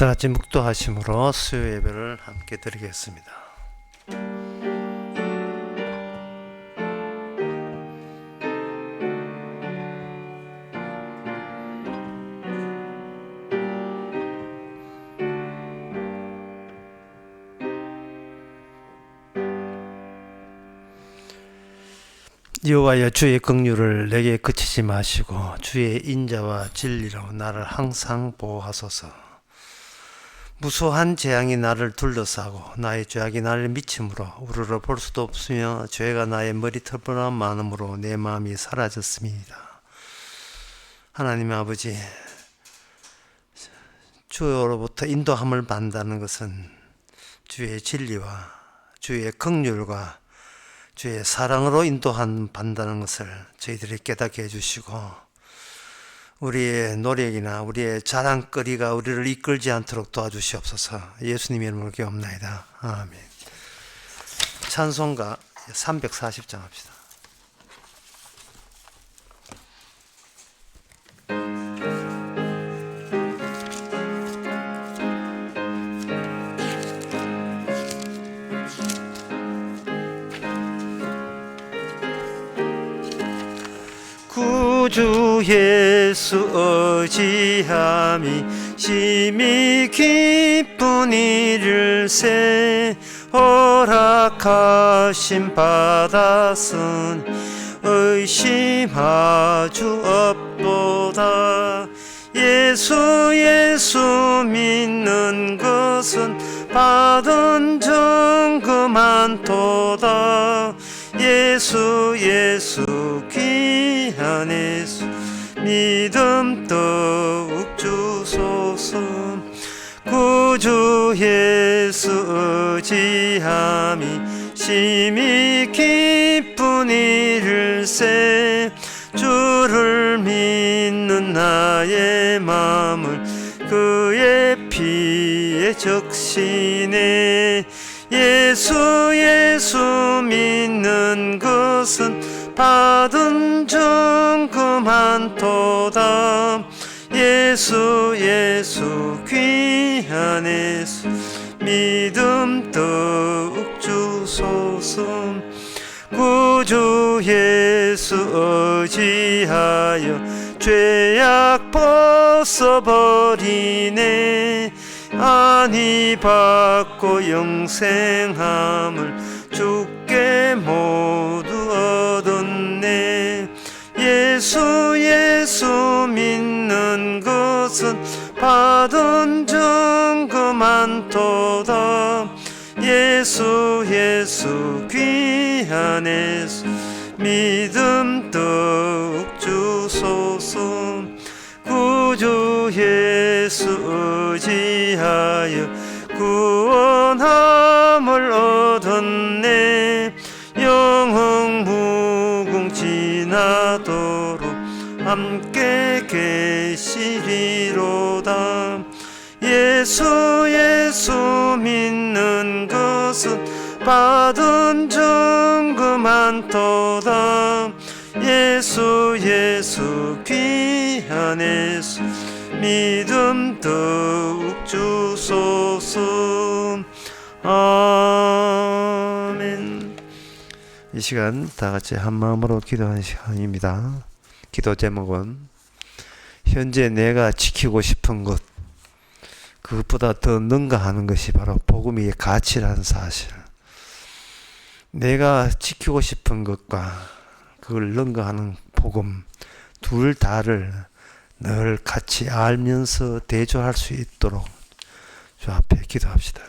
다 같이 묵도하심으로 수요 예배를 함께 드리겠습니다. 여호와여, 주의 긍휼을 내게 그치지 마시고 주의 인자와 진리로 나를 항상 보호하소서. 무수한 재앙이 나를 둘러싸고 나의 죄악이 나를 미침으로 우러러 볼 수도 없으며 죄가 나의 머리털보나 많음으로 내 마음이 사라졌습니다. 하나님 아버지, 주로부터 인도함을 받는다는 것은 주의 진리와 주의 긍휼과 주의 사랑으로 인도받는다는 것을 저희들이 깨닫게 해주시고, 우리의 노력이나 우리의 자랑거리가 우리를 이끌지 않도록 도와주시옵소서. 예수님의 이름으로 기도합나이다. 아멘. 찬송가 340장 합시다. 구주 예수 의지함이 심히 기쁜 일일세. 허락하심 받았으니 의심하주 없도다. 예수 믿는 것은 받은 증거 많도다. 예수 귀한 예수 믿음 더욱 주소서. 구주 예수 의지함이 심히 기쁜 일일세. 주를 믿는 나의 마음을 그의 피에 적시네. 예수 믿는 것은 받은 증거 많도다. 예수 귀한 예수 믿음 더욱 주소서. 구주 예수 의지하여 죄악 벗어버리네. 안위 받고 영생함을 주께 모두 얻었네. 예수 믿는 것은 받은 증거 많도다. 예수 귀한 예수 믿음 더욱 주소서. 구주 예수 의지하여 구원함을 얻었네. 영흥 무궁지나도록 함께 계시리로다. 예수 믿는 것은 받은 증거 많도다. 예수 귀한 예수 믿음 더욱 주소서. 아멘. 이 시간 다 같이 한 마음으로 기도하는 시간입니다. 기도 제목은 현재 내가 지키고 싶은 것, 그것보다 더 능가하는 것이 바로 복음의 가치라는 사실. 내가 지키고 싶은 것과 그걸 능가하는 복음, 둘 다를 늘 같이 알면서 대조할 수 있도록 주 앞에 기도합시다.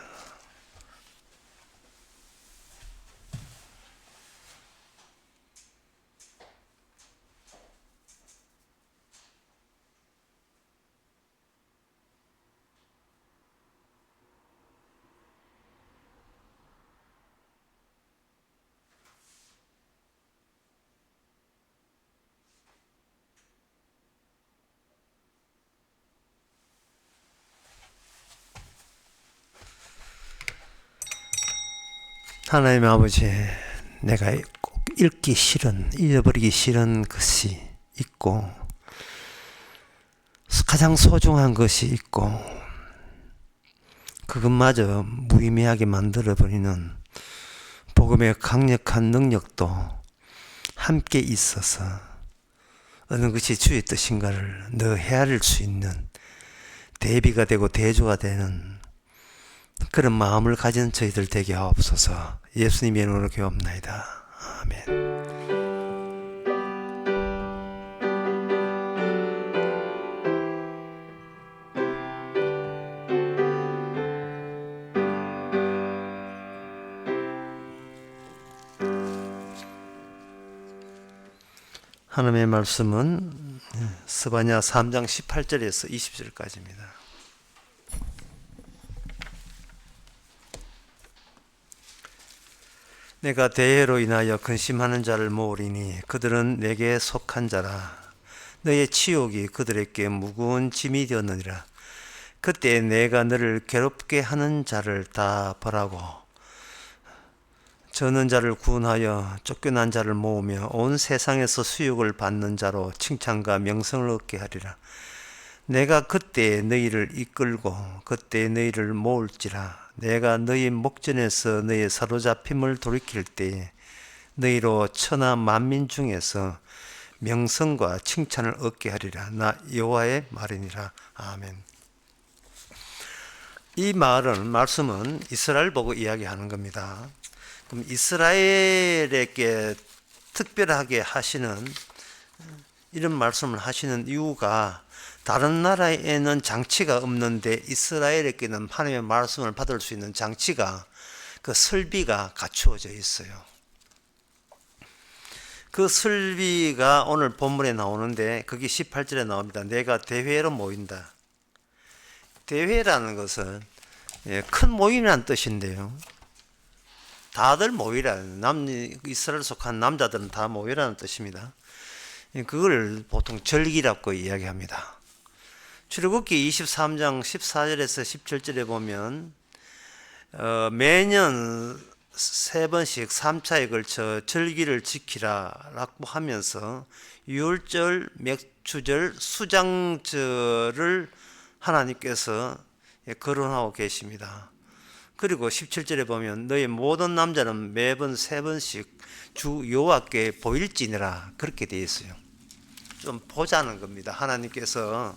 하나님 아버지, 내가 꼭 잃기 싫은, 잃어버리기 싫은 것이 있고 가장 소중한 것이 있고 그것마저 무의미하게 만들어버리는 복음의 강력한 능력도 함께 있어서 어느 것이 주의 뜻인가를 더 헤아릴 수 있는 대비가 되고 대조가 되는 그런 마음을 가진 저희들 되게 하옵소서. 예수님의 이름으로 기도합나이다. 아멘. 하나님의 말씀은 스바냐 3장 18절에서 20절까지입니다. 내가 대회로 인하여 근심하는 자를 모으리니 그들은 내게 속한 자라. 너의 치욕이 그들에게 무거운 짐이 되었느니라. 그때 내가 너를 괴롭게 하는 자를 다 벌하고 저는 자를 구원하여 쫓겨난 자를 모으며 온 세상에서 수욕을 받는 자로 칭찬과 명성을 얻게 하리라. 내가 그때 너희를 이끌고 그때 너희를 모을지라. 내가 너희 목전에서 너희 사로잡힘을 돌이킬 때에 너희로 천하 만민 중에서 명성과 칭찬을 얻게 하리라. 나 여호와의 말이니라. 아멘. 이 말씀은 이스라엘 보고 이야기하는 겁니다. 그럼 이스라엘에게 특별하게 하시는 이런 말씀을 하시는 이유가 다른 나라에는 장치가 없는데 이스라엘에게는 하나님의 말씀을 받을 수 있는 장치가 그 설비가 갖추어져 있어요. 그 설비가 오늘 본문에 나오는데 거기 18절에 나옵니다. 내가 대회로 모인다. 대회라는 것은 큰 모임이라는 뜻인데요. 다들 모이라. 이스라엘 속한 남자들은 다 모이라는 뜻입니다. 그걸 보통 절기라고 이야기합니다. 출애굽기 23장 14절에서 17절에 보면 매년 3번씩 3차에 걸쳐 절기를 지키라 라고 하면서 유월절, 맥주절, 수장절을 하나님께서 거론하고 계십니다. 그리고 17절에 보면 너희 모든 남자는 매번 3번씩 주 여호와께 보일지니라 그렇게 되어 있어요. 좀 보자는 겁니다. 하나님께서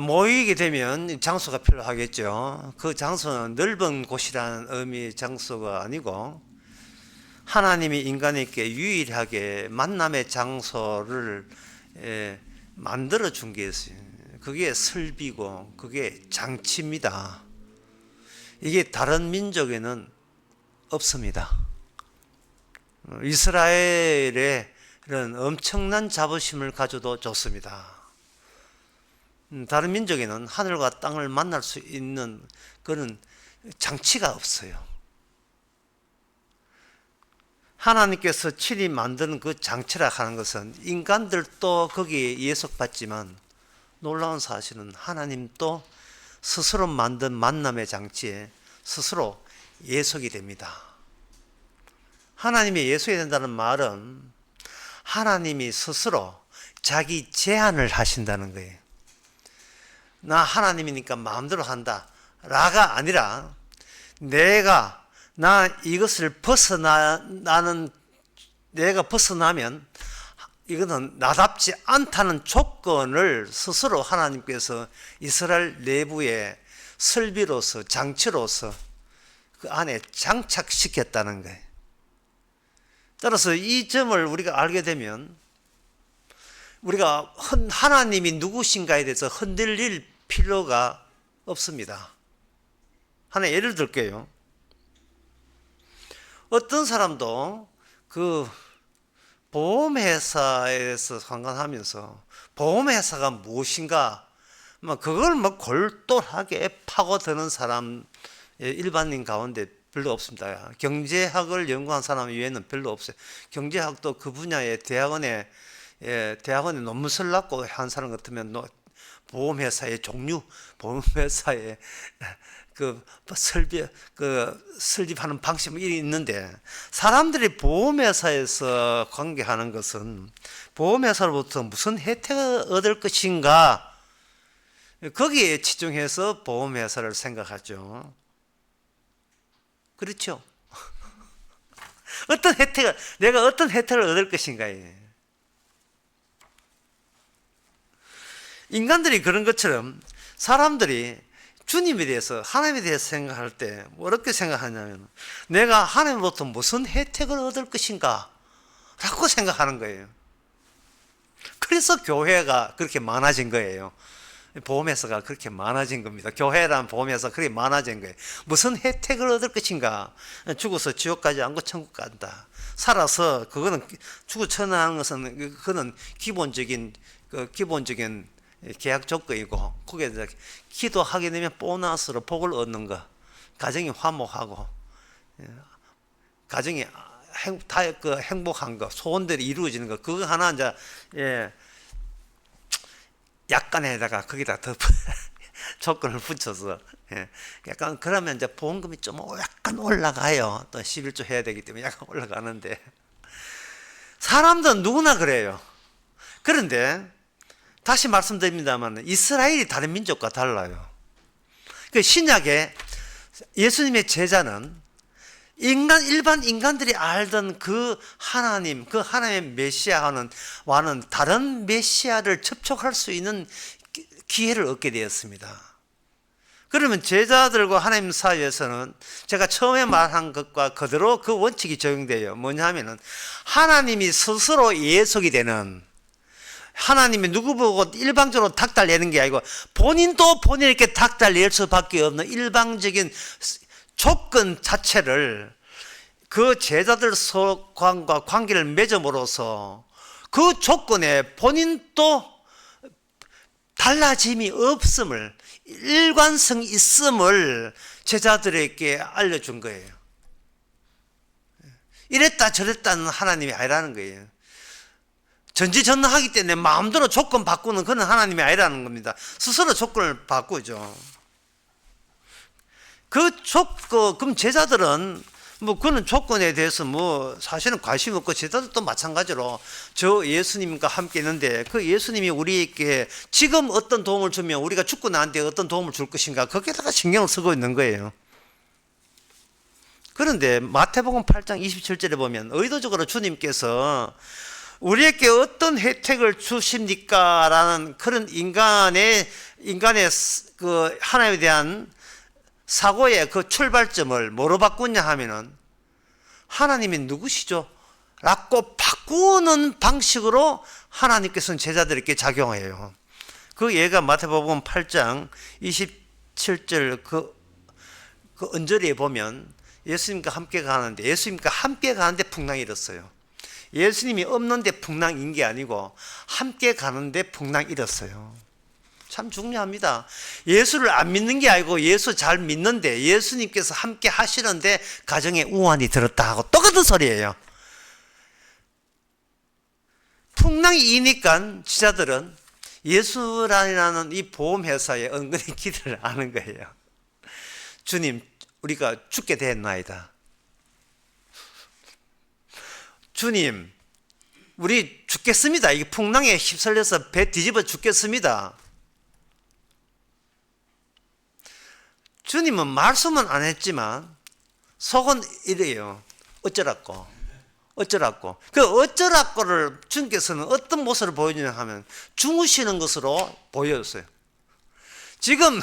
모이게 되면 장소가 필요하겠죠. 그 장소는 넓은 곳이라는 의미의 장소가 아니고 하나님이 인간에게 유일하게 만남의 장소를 만들어 준 게 있어요. 그게 설비고 그게 장치입니다. 이게 다른 민족에는 없습니다. 이스라엘의 이런 엄청난 자부심을 가져도 좋습니다. 다른 민족에는 하늘과 땅을 만날 수 있는 그런 장치가 없어요. 하나님께서 친히 만든 그 장치라 하는 것은 인간들도 거기에 예속받지만 놀라운 사실은 하나님도 스스로 만든 만남의 장치에 스스로 예속이 됩니다. 하나님이 예속이 된다는 말은 하나님이 스스로 자기 제한을 하신다는 거예요. 나 하나님이니까 마음대로 한다 라가 아니라 나 이것을 내가 벗어나면 이거는 나답지 않다는 조건을 스스로 하나님께서 이스라엘 내부의 설비로서 장치로서 그 안에 장착시켰다는 거예요. 따라서 이 점을 우리가 알게 되면 우리가 하나님이 누구신가에 대해서 흔들릴 필요가 없습니다. 하나 예를 들게요. 어떤 사람도 그 보험회사에서 상관하면서 보험회사가 무엇인가 그걸 골똘하게 파고드는 사람 일반인 가운데 별로 없습니다. 경제학을 연구한 사람 이외에는 별로 없어요. 경제학도 그 분야의 대학원에 논문 쓰려고 한 사람 같으면 보험회사의 종류, 보험회사의 설립하는 방식이 있는데 사람들이 보험회사에서 관계하는 것은 보험회사로부터 무슨 혜택을 얻을 것인가 거기에 치중해서 보험회사를 생각하죠. 그렇죠? 내가 어떤 혜택을 얻을 것인가에. 인간들이 그런 것처럼 사람들이 주님에 대해서, 하나님에 대해서 생각할 때 어떻게 생각하냐면, 내가 하나님으로부터 무슨 혜택을 얻을 것인가 라고 생각하는 거예요. 그래서 교회가 그렇게 많아진 거예요. 보험회사가 그렇게 많아진 겁니다. 교회라는 보험회사가 그렇게 많아진 거예요. 무슨 혜택을 얻을 것인가. 죽어서 지옥 가지 않고 천국 간다. 살아서, 그거는 죽어 천하는 것은 그거는 기본적인 계약 조건이고, 거기에 기도하게 되면 보너스로 복을 얻는 거, 가정이 화목하고, 가정이 행복한 거, 소원들이 이루어지는 거, 그거 하나 이제 약간에다가 거기다 더 조건을 붙여서, 약간 그러면 이제 보험금이 좀 약간 올라가요. 또 11조 해야 되기 때문에 약간 올라가는데, 사람들은 누구나 그래요. 그런데 다시 말씀드립니다만, 이스라엘이 다른 민족과 달라요. 그 신약에 예수님의 제자는 일반 인간들이 알던 그 하나님의 메시아와는 다른 메시아를 접촉할 수 있는 기회를 얻게 되었습니다. 그러면 제자들과 하나님 사이에서는 제가 처음에 말한 것과 그대로 그 원칙이 적용돼요. 뭐냐면은, 하나님이 스스로 예속이 되는, 하나님이 누구 보고 일방적으로 닥달 내는 게 아니고 본인도 본인에게 닥달 낼 수밖에 없는 일방적인 조건 자체를 그 제자들 소관과 관계를 맺음으로써 그 조건에 본인도 달라짐이 없음을, 일관성 있음을 제자들에게 알려준 거예요. 이랬다 저랬다는 하나님이 아니라는 거예요. 전지전능하기 때문에 마음대로 조건 바꾸는 그런 하나님이 아니라는 겁니다. 스스로 조건을 바꾸죠. 그럼 제자들은 그런 조건에 대해서 사실은 관심 없고, 제자들도 마찬가지로 저 예수님과 함께 있는데 그 예수님이 우리에게 지금 어떤 도움을 주면 우리가 죽고 난 뒤에 어떤 도움을 줄 것인가, 거기에다가 신경을 쓰고 있는 거예요. 그런데 마태복음 8장 27절에 보면 의도적으로 주님께서 우리에게 어떤 혜택을 주십니까? 라는 그런 인간의 그 하나님에 대한 사고의 그 출발점을 뭐로 바꾸냐 하면은, 하나님이 누구시죠? 라고 바꾸는 방식으로 하나님께서는 제자들에게 작용해요. 그 예가 마태복음 8장 27절 그 언저리에 보면 예수님과 함께 가는데 풍랑이 일었어요. 예수님이 없는데 풍랑인 게 아니고 함께 가는데 풍랑이 일었어요. 참 중요합니다. 예수를 안 믿는 게 아니고 예수 잘 믿는데 예수님께서 함께 하시는데 가정에 우환이 들었다 하고 똑같은 소리예요. 풍랑이 이니까 지자들은 예수라는 이 보험회사에 은근히 기대를 하는 거예요. 주님, 우리가 죽게 됐나이다. 주님, 우리 죽겠습니다. 이 풍랑에 휩쓸려서 배 뒤집어 죽겠습니다. 주님은 말씀은 안 했지만 속은 이래요. 어쩌라고. 그 어쩌라고를 주님께서는 어떤 모습을 보여주냐 하면 주무시는 것으로 보여줬어요. 지금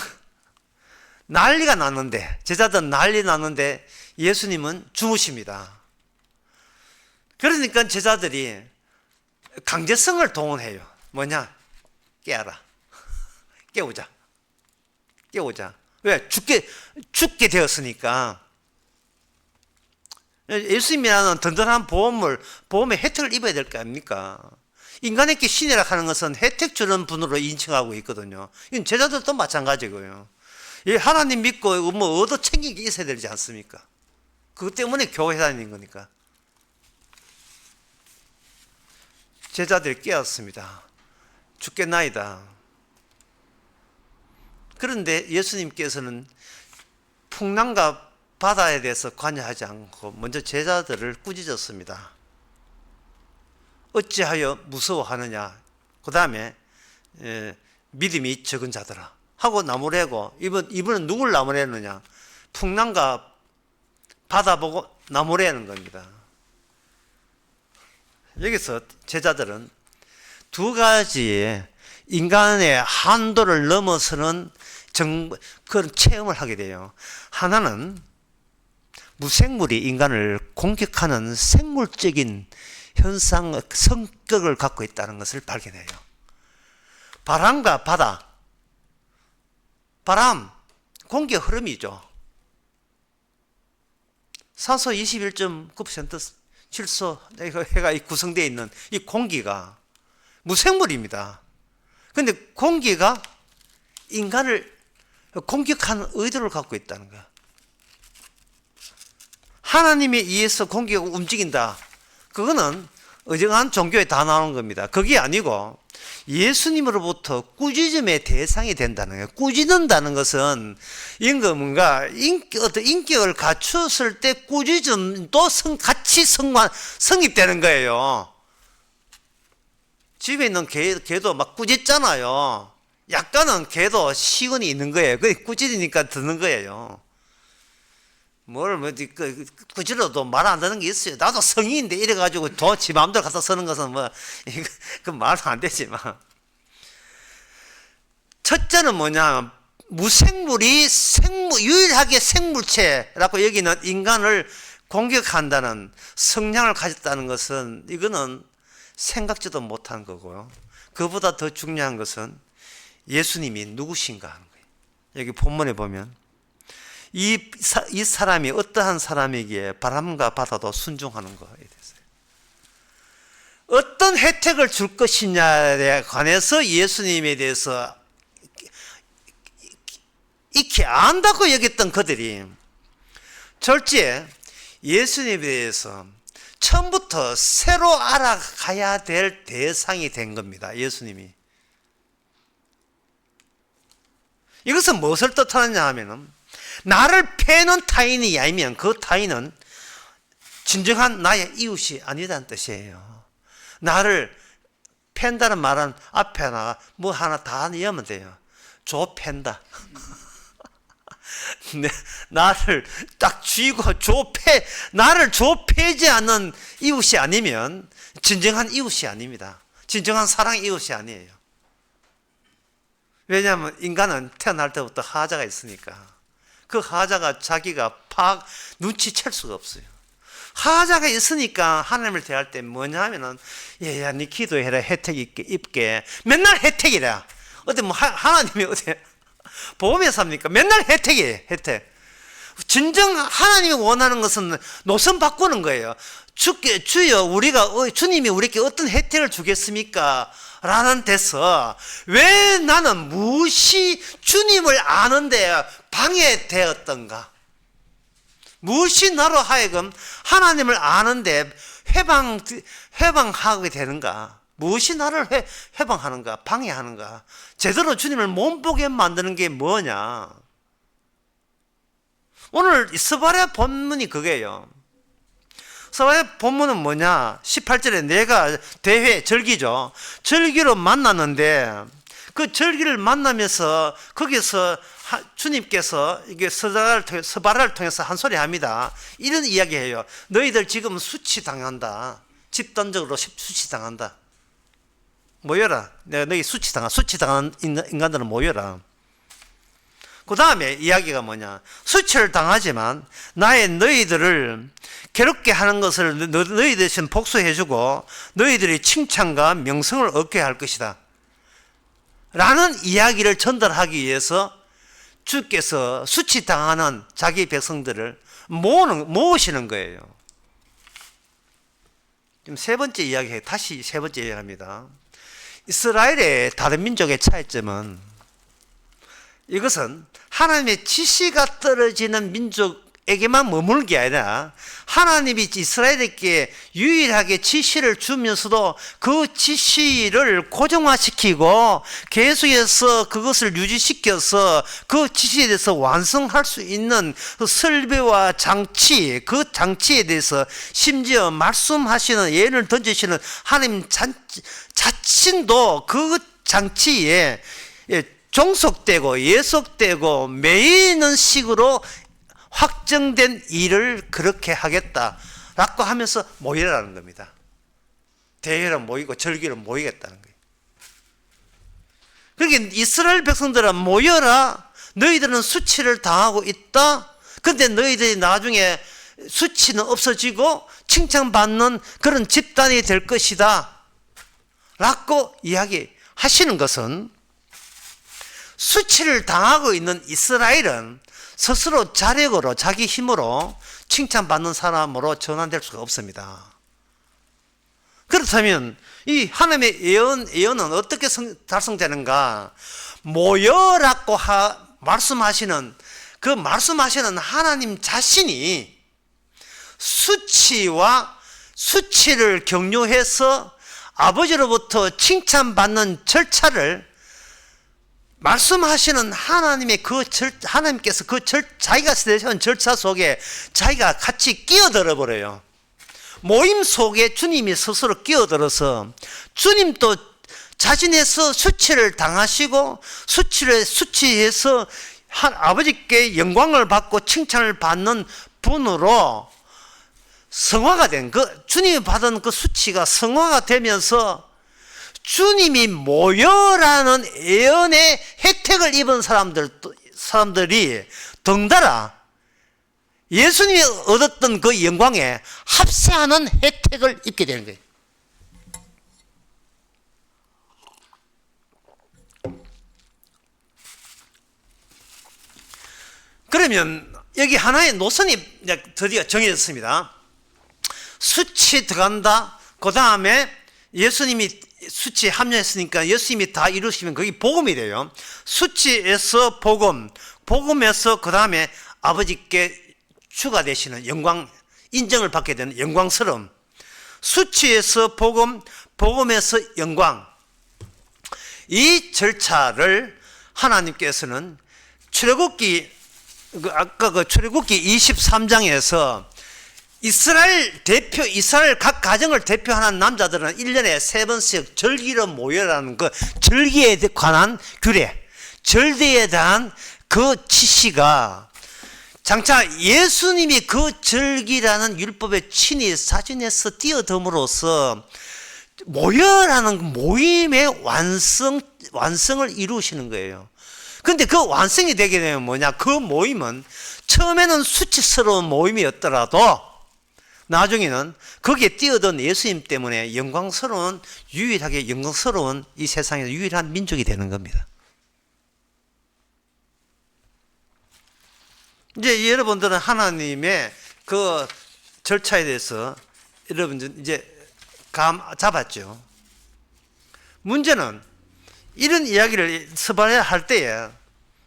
난리가 났는데, 제자들은 난리 났는데 예수님은 주무십니다. 그러니까 제자들이 강제성을 동원해요. 뭐냐? 깨어라. 깨우자. 왜? 죽게 되었으니까. 예수님이라는 든든한 보험의 혜택을 입어야 될 거 아닙니까? 인간에게 신이라 하는 것은 혜택 주는 분으로 인칭하고 있거든요. 이건 제자들도 마찬가지고요. 하나님 믿고 얻어 챙긴 게 있어야 되지 않습니까? 그것 때문에 교회 다니는 거니까. 제자들이 깨었습니다. 죽겠나이다. 그런데 예수님께서는 풍랑과 바다에 대해서 관여하지 않고 먼저 제자들을 꾸짖었습니다. 어찌하여 무서워하느냐. 그 다음에 믿음이 적은 자들아. 하고 나무래고, 이분은 누굴 나무래느냐? 풍랑과 바다 보고 나무래는 겁니다. 여기서 제자들은 두 가지의 인간의 한도를 넘어서는 그런 체험을 하게 돼요. 하나는 무생물이 인간을 공격하는 생물적인 현상, 성격을 갖고 있다는 것을 발견해요. 바람과 바다, 바람, 공기 흐름이죠. 산소 21.9% 질소 해가 구성되어 있는 이 공기가 무생물입니다. 그런데 공기가 인간을 공격하는 의도를 갖고 있다는 거야. 하나님에 의해서 공기가 움직인다. 그거는 어정한 종교에 다 나오는 겁니다. 그게 아니고 예수님으로부터 꾸짖음의 대상이 된다는 거예요. 꾸짖는다는 것은 뭔가 어떤 인격을 갖추었을 때 꾸짖음도 같이 성립되는 거예요. 집에 있는 개도 막 꾸짖잖아요. 약간은 개도 시건이 있는 거예요. 그게 꾸짖으니까 듣는 거예요. 꾸짖어도 말 안 듣는 게 있어요. 나도 성인인데 이래가지고 지 마음대로 가서 서는 것은 그 말도 안 되지만. 첫째는 뭐냐, 무생물이 유일하게 생물체라고 여기는 인간을 공격한다는 성향을 가졌다는 것은 이거는 생각지도 못한 거고요. 그보다 더 중요한 것은 예수님이 누구신가 하는 거예요. 여기 본문에 보면 이 사람이 어떠한 사람이기에 바람과 바다도 순종하는 거에 대해서 어떤 혜택을 줄 것이냐에 관해서 예수님에 대해서 익히 안다고 여겼던 그들이 절제 예수님에 대해서 처음부터 새로 알아가야 될 대상이 된 겁니다. 예수님이. 이것은 무엇을 뜻하느냐 하면은 나를 패는 타인이 아니면 그 타인은 진정한 나의 이웃이 아니다는 뜻이에요. 나를 팬다는 말은 앞에 하나 다 이해하면 돼요. 좁힌다. 나를 딱 쥐고 나를 좁히지 않는 이웃이 아니면 진정한 이웃이 아닙니다. 진정한 사랑의 이웃이 아니에요. 왜냐하면 인간은 태어날 때부터 하자가 있으니까 그 하자가 자기가 눈치챌 수가 없어요. 하자가 있으니까 하나님을 대할 때 뭐냐 하면은 얘야 네 기도해라 혜택 입게 맨날 혜택이라. 하나님이 보험에 삽니까? 맨날 혜택이에요. 혜택. 진정 하나님이 원하는 것은 노선 바꾸는 거예요. 주여 주님이 우리에게 어떤 혜택을 주겠습니까? 라는 데서 왜 나는 무엇이 주님을 아는데 방해되었던가? 무엇이 나로 하여금 하나님을 아는데 회방하게 되는가? 무엇이 나를 회방하는가? 방해하는가? 제대로 주님을 못 보게 만드는 게 뭐냐? 오늘 스바랴 본문이 그게요. 스바랴 본문은 뭐냐? 18절에 내가 절기죠. 절기로 만났는데 그 절기를 만나면서 거기서 주님께서 이게 스바랴를 통해서 한 소리 합니다. 이런 이야기해요. 너희들 지금 수치당한다. 집단적으로 수치당한다. 모여라. 내가 너희 수치당한 인간들은 모여라. 그 다음에 이야기가 뭐냐. 수치를 당하지만 너희들을 괴롭게 하는 것을 너희 대신 복수해주고 너희들이 칭찬과 명성을 얻게 할 것이다. 라는 이야기를 전달하기 위해서 주께서 수치당하는 자기 백성들을 모으시는 거예요. 지금 다시 세 번째 이야기합니다. 이스라엘의 다른 민족의 차이점은 이것은 하나님의 지시가 떨어지는 민족에게만 머무는 게 아니라 하나님이 이스라엘에게 유일하게 지시를 주면서도 그 지시를 고정화시키고 계속해서 그것을 유지시켜서 그 지시에 대해서 완성할 수 있는 그 설비와 장치, 그 장치에 대해서 심지어 말씀하시는 예를 던지시는 하나님 자신도 그 장치에 종속되고 예속되고 매이는 식으로 확정된 일을 그렇게 하겠다라고 하면서 모이라는 겁니다. 대회로 모이고 절기로 모이겠다는 거예요. 그러니까 이스라엘 백성들은 모여라. 너희들은 수치를 당하고 있다. 근데 너희들이 나중에 수치는 없어지고 칭찬받는 그런 집단이 될 것이다 라고 이야기하시는 것은, 수치를 당하고 있는 이스라엘은 스스로 자력으로 자기 힘으로 칭찬받는 사람으로 전환될 수가 없습니다. 그렇다면 이 하나님의 예언은 어떻게 달성되는가? 모여라고 말씀하시는 그 말씀하시는 하나님 자신이 수치를 경유해서 아버지로부터 칭찬받는 절차를 말씀하시는 하나님께서 자기가 세운 절차 속에 자기가 같이 끼어들어 버려요. 모임 속에 주님이 스스로 끼어들어서 주님도 자신에서 수치를 당하시고 수치해서 아버지께 영광을 받고 칭찬을 받는 분으로 성화가 된 주님이 받은 그 수치가 성화가 되면서 주님이 모여라는 예언의 혜택을 입은 사람들이 덩달아 예수님이 얻었던 그 영광에 합세하는 혜택을 입게 되는 거예요. 그러면 여기 하나의 노선이 드디어 정해졌습니다. 수치 들어간다. 그 다음에 예수님이 수치에 합류했으니까 예수님이 다 이루시면 그게 복음이 돼요. 수치에서 복음, 복음에서 그 다음에 아버지께 주가 되시는 영광, 인정을 받게 되는 영광스러움. 수치에서 복음, 복음에서 영광. 이 절차를 하나님께서는 아까 출애굽기 23장에서 이스라엘 각 가정을 대표하는 남자들은 1년에 3번씩 절기로 모여라는 그 절기에 관한 규례, 절기에 대한 그 지시가 장차 예수님이 그 절기라는 율법의 친히 사진에서 뛰어듦으로써 모여라는 모임의 완성을 이루시는 거예요. 근데 그 완성이 되게 되면 뭐냐? 그 모임은 처음에는 수치스러운 모임이었더라도 나중에는 거기에 뛰어든 예수님 때문에 유일하게 영광스러운 이 세상에서 유일한 민족이 되는 겁니다. 이제 여러분들은 하나님의 그 절차에 대해서 여러분들 이제 감 잡았죠. 문제는 이런 이야기를 서발해야 할 때에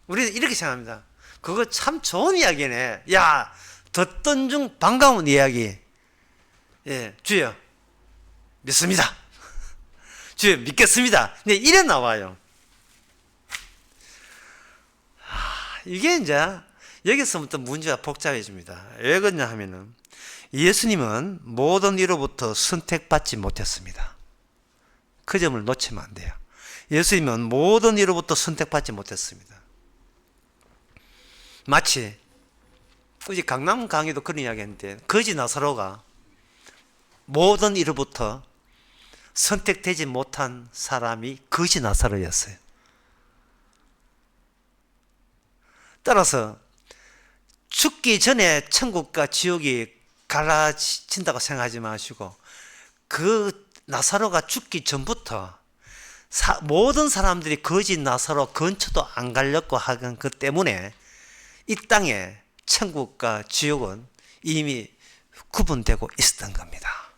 우리는 이렇게 생각합니다. 그거 참 좋은 이야기네. 야, 듣던 중 반가운 이야기. 예, 주여 믿습니다. 주여 믿겠습니다. 네, 이래 나와요. 이게 이제 여기서부터 문제가 복잡해집니다. 왜 그러냐 하면은 예수님은 모든 이로부터 선택받지 못했습니다. 그 점을 놓치면 안 돼요. 예수님은 모든 이로부터 선택받지 못했습니다. 마치 우리 강남 강의도 그런 이야기 했는데 거지 나사로가 모든 이로부터 선택되지 못한 사람이 거지 나사로였어요. 따라서 죽기 전에 천국과 지옥이 갈라진다고 생각하지 마시고 그 나사로가 죽기 전부터 모든 사람들이 거지 나사로 근처도 안 가려고 하는 것 때문에 이 땅에 천국과 지옥은 이미 구분되고 있었던 겁니다.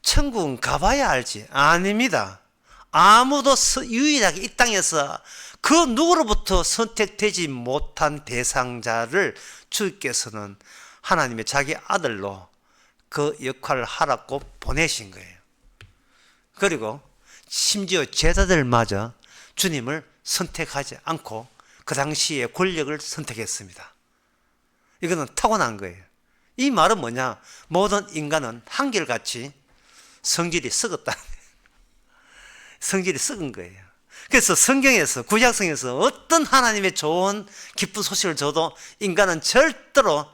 천국은 가봐야 알지. 아닙니다. 아무도 유일하게 이 땅에서 그 누구로부터 선택되지 못한 대상자를 주께서는 하나님의 자기 아들로 그 역할을 하라고 보내신 거예요. 그리고 심지어 제자들마저 주님을 선택하지 않고 그 당시에 권력을 선택했습니다. 이거는 타고난 거예요. 이 말은 뭐냐? 모든 인간은 한결같이 성질이 썩었다는 거예요. 성질이 썩은 거예요. 그래서 성경에서, 구약성에서 어떤 하나님의 좋은 기쁜 소식을 줘도 인간은 절대로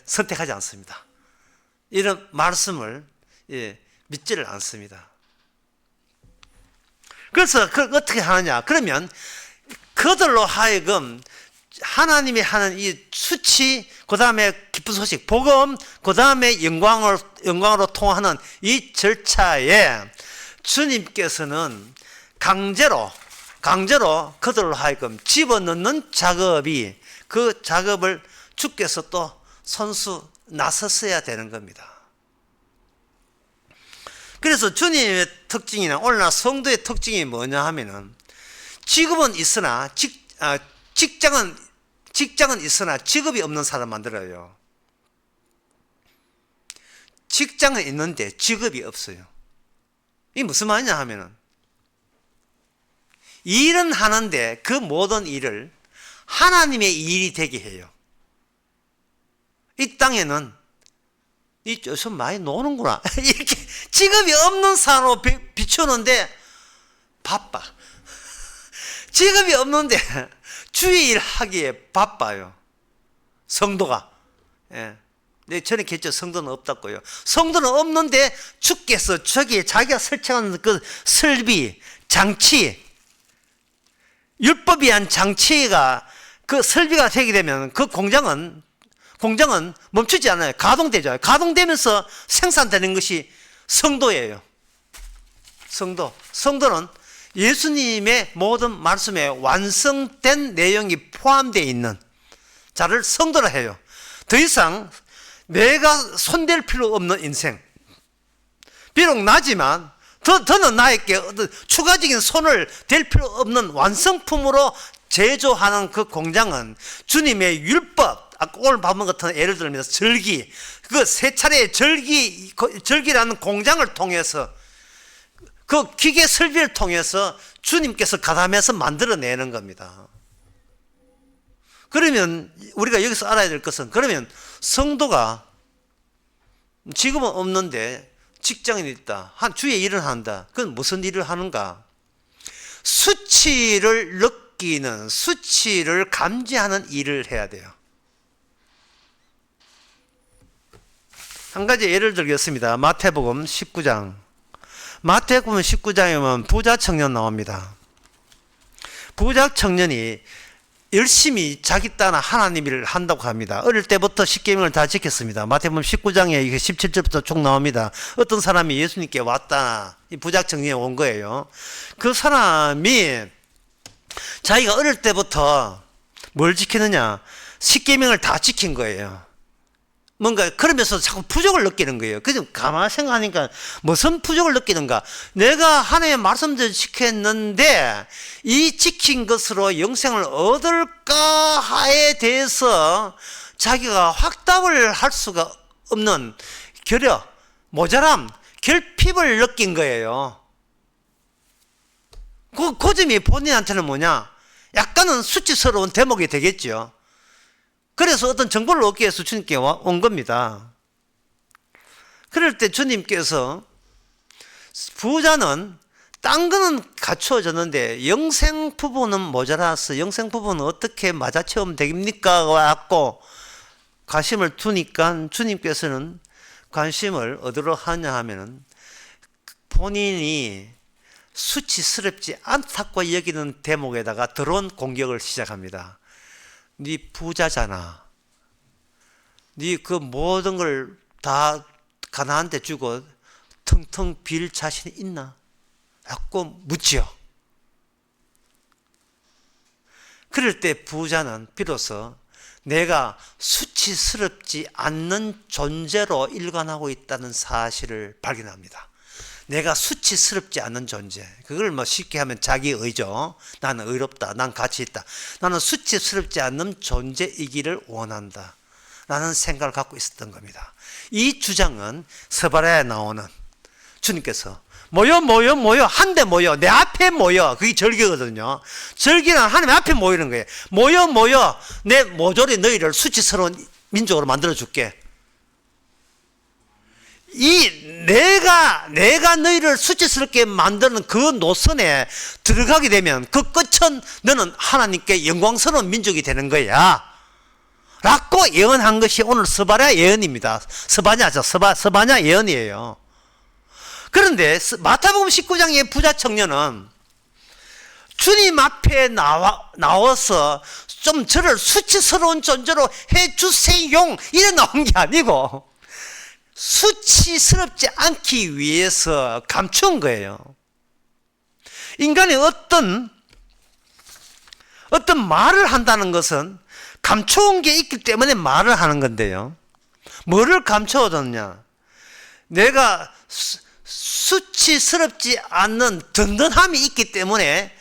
선택하지 않습니다. 이런 말씀을 믿지를 않습니다. 그래서 그걸 어떻게 하느냐? 그러면 그들로 하여금 하나님이 하는 이 수치, 그 다음에 기쁜 소식, 복음, 그 다음에 영광으로 통하는 이 절차에 주님께서는 강제로 그들로 하여금 집어넣는 작업이, 그 작업을 주께서 또 선수 나섰어야 되는 겁니다. 그래서 주님의 특징이나 오늘날 성도의 특징이 뭐냐 하면은, 직업은 있으나 직장은 있으나 직업이 없는 사람 만들어요. 직장은 있는데 직업이 없어요. 이게 무슨 말이냐 하면은, 일은 하는데 그 모든 일을 하나님의 일이 되게 해요. 이 땅에는 좀 많이 노는구나 이렇게 직업이 없는 사람으로 비추는데 바빠. 직업이 없는데 주의 일 하기에 바빠요, 성도가. 전에 했죠. 성도는 없다고요. 성도는 없는데 주께서 저기에 자기가 설정하는 그 설비, 장치, 율법이 한 장치가 그 설비가 되게 되면 그 공장은 멈추지 않아요. 가동되죠. 가동되면서 생산되는 것이 성도예요. 성도는 예수님의 모든 말씀에 완성된 내용이 포함되어 있는 자를 성도라 해요. 더 이상 내가 손댈 필요 없는 인생. 비록 나지만 더는 나에게 추가적인 손을 댈 필요 없는 완성품으로 제조하는 그 공장은 주님의 율법, 아까 오늘 밥먹은 같은 예를 들면서 절기, 그 세 차례의 절기라는 공장을 통해서, 그 기계 설비를 통해서 주님께서 가담해서 만들어내는 겁니다. 그러면 우리가 여기서 알아야 될 것은, 그러면 성도가 지금은 없는데 직장인이 있다, 주의 일을 한다. 그건 무슨 일을 하는가? 수치를 느끼는, 수치를 감지하는 일을 해야 돼요. 한 가지 예를 들겠습니다. 마태복음 19장. 마태복음 19장에 보면 부자 청년 나옵니다. 부자 청년이 열심히 자기 딴 하나님 일을 한다고 합니다. 어릴 때부터 십계명을 다 지켰습니다. 마태복음 19장에 17절부터 쭉 나옵니다. 어떤 사람이 예수님께 왔다. 이 부자 청년이 온 거예요. 그 사람이 자기가 어릴 때부터 뭘 지키느냐? 십계명을 다 지킨 거예요. 뭔가 그러면서 자꾸 부족을 느끼는 거예요. 그래서 가만히 생각하니까 무슨 부족을 느끼는가? 내가 하나님의 말씀대로 지켰는데 이 지킨 것으로 영생을 얻을까에 대해서 자기가 확답을 할 수가 없는 결여, 모자람, 결핍을 느낀 거예요. 그 점이 본인한테는 뭐냐? 약간은 수치스러운 대목이 되겠죠. 그래서 어떤 정보를 얻기 위해서 주님께 온 겁니다. 그럴 때 주님께서 부자는 딴 거는 갖추어졌는데 영생 부분은 모자라서 영생 부분은 어떻게 맞아채우면 되겠습니까? 갖고 관심을 두니까 주님께서는 관심을 어디로 하냐 하면은 본인이 수치스럽지 않다고 여기는 대목에다가 드론 공격을 시작합니다. 네 부자잖아. 네 그 모든 걸 다 가난한데 주고 텅텅 빌 자신이 있나? 라고 묻지요. 그럴 때 부자는 비로소 내가 수치스럽지 않는 존재로 일관하고 있다는 사실을 발견합니다. 내가 수치스럽지 않은 존재. 그걸 뭐 쉽게 하면 자기의죠. 나는 의롭다. 난 가치 있다. 나는 수치스럽지 않는 존재이기를 원한다. 라는 생각을 갖고 있었던 겁니다. 이 주장은 스바랴에 나오는 주님께서 모여 한데 모여 내 앞에 모여. 그게 절기거든요. 절기는 하나님 앞에 모이는 거예요. 모여 내 모조리 너희를 수치스러운 민족으로 만들어 줄게. 내가 너희를 수치스럽게 만드는 그 노선에 들어가게 되면 그 끝은 너는 하나님께 영광스러운 민족이 되는 거야 라고 예언한 것이 오늘 스바냐 예언입니다. 스바냐 예언이에요. 그런데 마태복음 19장의 부자 청년은 주님 앞에 나와서 좀 저를 수치스러운 존재로 해주세요 이래 나온 게 아니고 수치스럽지 않기 위해서 감춘 거예요. 인간이 어떤 말을 한다는 것은 감춰온 게 있기 때문에 말을 하는 건데요. 뭐를 감춰뒀냐? 내가 수치스럽지 않는 든든함이 있기 때문에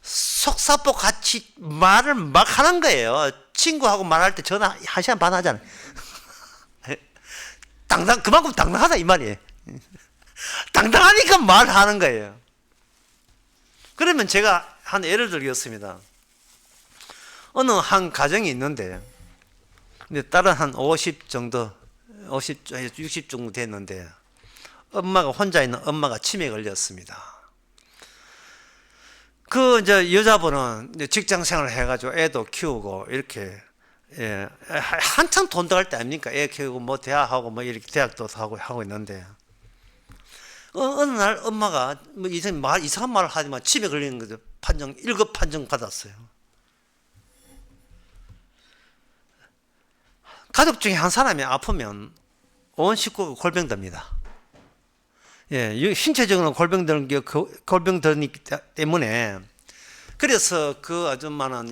속사포 같이 말을 막 하는 거예요. 친구하고 말할 때 전화 1시간 반 하잖아요. 그만큼 당당하다 이 말이에요. 당당하니까 말하는 거예요. 그러면 제가 한 예를 들겠습니다. 어느 한 가정이 있는데 딸은 한 50 정도 60 정도 됐는데 엄마가 혼자 있는 엄마가 치매에 걸렸습니다. 그 이제 여자분은 이제 직장 생활을 해가지고 애도 키우고 이렇게 한창 돈 들어갈 때 아닙니까? 애 키우고 뭐 대학하고 뭐 이렇게 대학도 하고 있는데 어느 날 엄마가 뭐 이상한 말을 하지만 치매 걸리는 거죠. 1급 판정 받았어요. 가족 중에 한 사람이 아프면 온 식구가 골병듭니다. 신체적으로 골병들기 때문에 그래서 그 아줌마는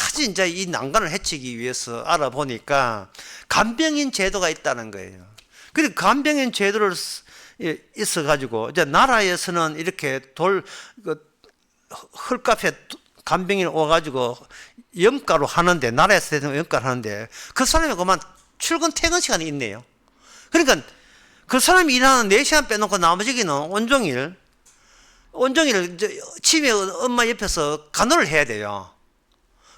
아주 이제 이 난간을 해치기 위해서 알아보니까 간병인 제도가 있다는 거예요. 그리고 간병인 제도를 있어가지고 이제 나라에서는 이렇게 헐카페 간병인 와가지고 염가로 하는데 나라에서 염가를 하는데 그 사람이 그만 출근 퇴근 시간이 있네요. 그러니까 그 사람이 일하는 4시간 빼놓고 나머지는 온종일 치매 엄마 옆에서 간호를 해야 돼요.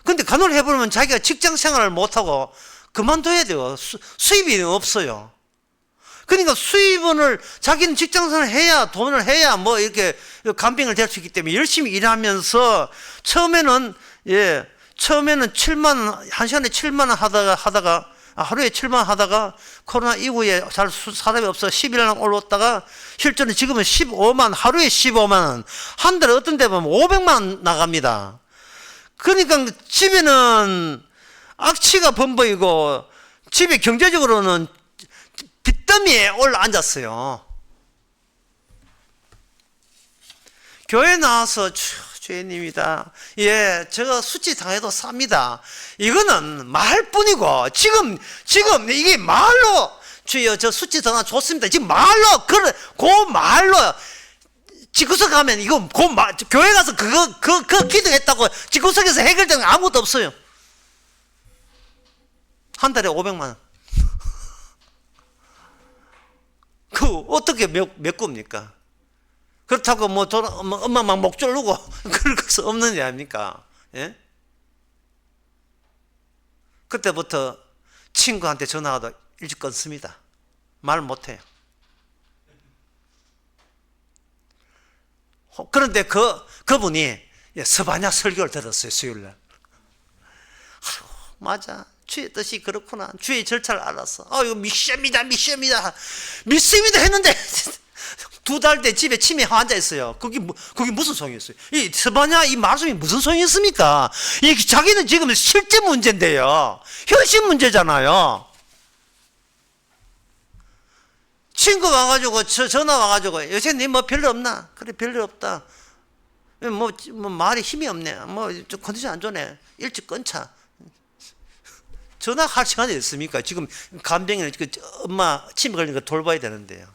근데 간호를 해버리면 자기가 직장 생활을 못하고 그만둬야 돼요. 수입이 없어요. 그러니까 수입원을 자기는 직장 생활을 해야 돈을 해야 뭐 이렇게 간병을 될 수 있기 때문에 열심히 일하면서 처음에는 7만 원, 한 시간에 7만 원 하다가 하루에 7만 원 하다가 코로나 이후에 잘 사람이 없어 11만 원 올랐다가 실제로 지금은 15만 원, 하루에 15만 원, 한 달에 어떤 데 보면 500만 원 나갑니다. 그러니까 집에는 악취가 번보이고 집에 경제적으로는 빚더미에 올라앉았어요. 교회 나와서 주님이다. 제가 수치 당해도 삽니다. 이거는 말뿐이고 지금 이게 말로 주여 저 수치 당하 좋습니다. 지금 말로 그 말로 집구석 가면 이거 교회 가서 그거 기도했다고 집구석에서 해결되는 게 아무것도 없어요. 한 달에 500만 원. 그 어떻게 몇 겁니까? 그렇다고 엄마 막 목 졸르고 그럴 것은 없는 게 아닙니까? 예? 그때부터 친구한테 전화하다 일찍 끊습니다. 말 못해요. 그런데 그분이 스바냐 설교를 들었어요. 수요일날. 맞아. 주의 뜻이 그렇구나. 주의 절차를 알았어. 이거 미션입니다. 믿습니다 했는데 2달 때 집에 치매 환자 있어요. 그게 무슨 소용이었어요? 이 스바냐 이 말씀이 무슨 소용이었습니까? 자기는 지금 실제 문제인데요. 현실 문제잖아요. 친구 와가지고 전화 와가지고 요새 니 뭐 별로 없나? 그래 별로 없다. 뭐 말이 힘이 없네. 좀 컨디션 안 좋네. 일찍 끊자. 전화할 시간이 있습니까? 지금 간병인을 엄마 치매 걸린 거 돌봐야 되는데요.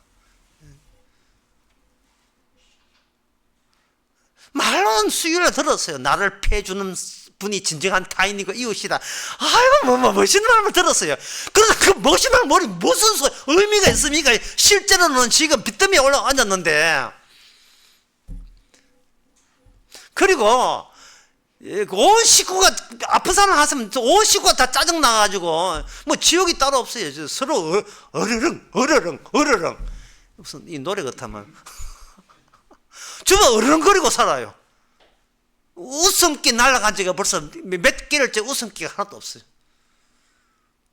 말로는 수요일에 들었어요. 나를 패주는 분이 진정한 타인이고 이웃이다. 아이고 멋있는 말을 들었어요. 그러나 그 멋있는 말이 무슨 의미가 있습니까? 실제로는 지금 빚더미에 올라앉았는데. 그리고 온 식구가 아픈 사람 하시면 온 식구가 다 짜증 나가지고 뭐 지옥이 따로 없어요. 서로 어르렁 무슨 이 노래 같으면 주로 어르렁거리고 살아요. 웃음기 날아간 지가 벌써 몇 개월째 웃음기가 하나도 없어요.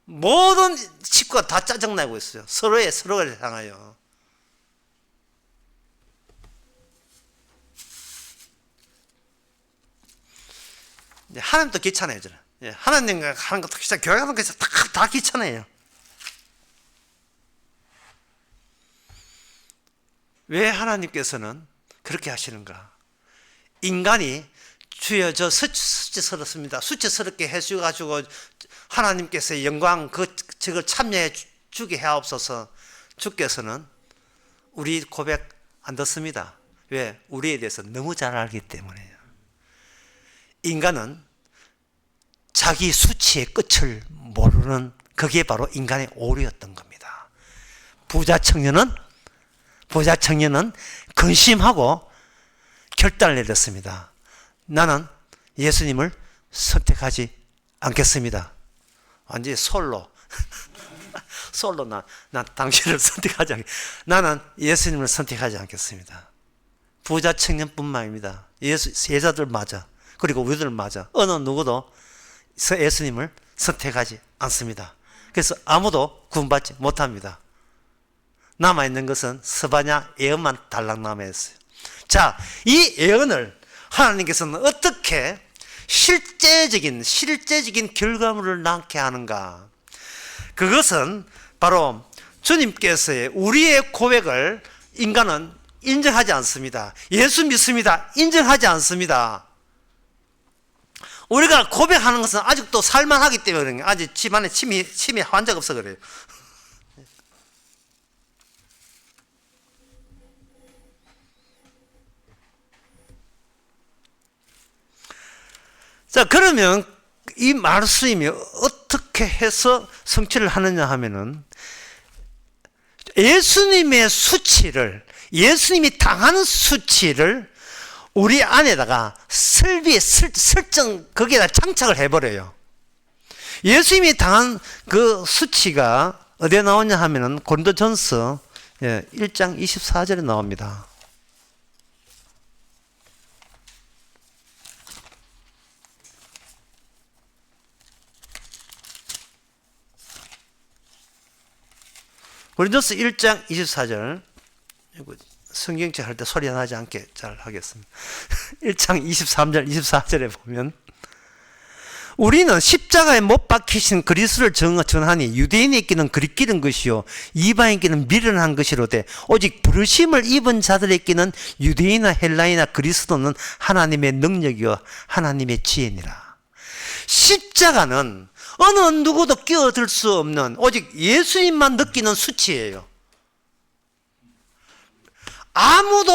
모든 식구가 다 짜증나고 있어요. 서로를 향하여. 하나님도 귀찮아요. 저는. 하나님과 하는 것도 귀찮아요. 교회하는 것도 다 귀찮아요. 왜 하나님께서는 그렇게 하시는가? 인간이 주여 저 수치스럽습니다. 수치스럽게 해주가지고 하나님께서 영광 저걸 참여해 주게 하옵소서. 주께서는 우리 고백 안 듣습니다. 왜? 우리에 대해서 너무 잘 알기 때문에요. 인간은 자기 수치의 끝을 모르는 그게 바로 인간의 오류였던 겁니다. 부자 청년은 근심하고 결단을 내렸습니다. 나는 예수님을 선택하지 않겠습니다. 완전히 솔로 난 당신을 선택하지 않겠습니다. 나는 예수님을 선택하지 않겠습니다. 부자 청년뿐만 아닙니다. 예자들 맞아. 그리고 우리들 맞아. 어느 누구도 예수님을 선택하지 않습니다. 그래서 아무도 구원받지 못합니다. 남아있는 것은 스바냐 예언만 달랑 남아있어요. 자, 이 예언을 하나님께서는 어떻게 실제적인 결과물을 낳게 하는가? 그것은 바로 주님께서의 우리의 고백을 인간은 인정하지 않습니다. 예수 믿습니다. 인정하지 않습니다. 우리가 고백하는 것은 아직도 살만하기 때문에 아직 집안에 침이 환자가 없어 그래요. 자, 그러면 이 말씀이 어떻게 해서 성취를 하느냐 하면은 예수님의 수치를, 예수님이 당한 수치를 우리 안에다가 설정, 거기에다 장착을 해버려요. 예수님이 당한 그 수치가 어디에 나오냐 하면은 고린도전서 1장 24절에 나옵니다. 고린도서 1장 24절. 성경책 할 때 소리 나지 않게 잘 하겠습니다. 1장 23절 24절에 보면 우리는 십자가에 못 박히신 그리스도를 전하니 유대인에게는 그리끼는 것이요 이방인에게는 미련한 것이로되 오직 부르심을 입은 자들에게는 유대인이나 헬라이나 그리스도는 하나님의 능력이요 하나님의 지혜니라. 십자가는 어느 누구도 끼어들 수 없는 오직 예수님만 느끼는 수치예요. 아무도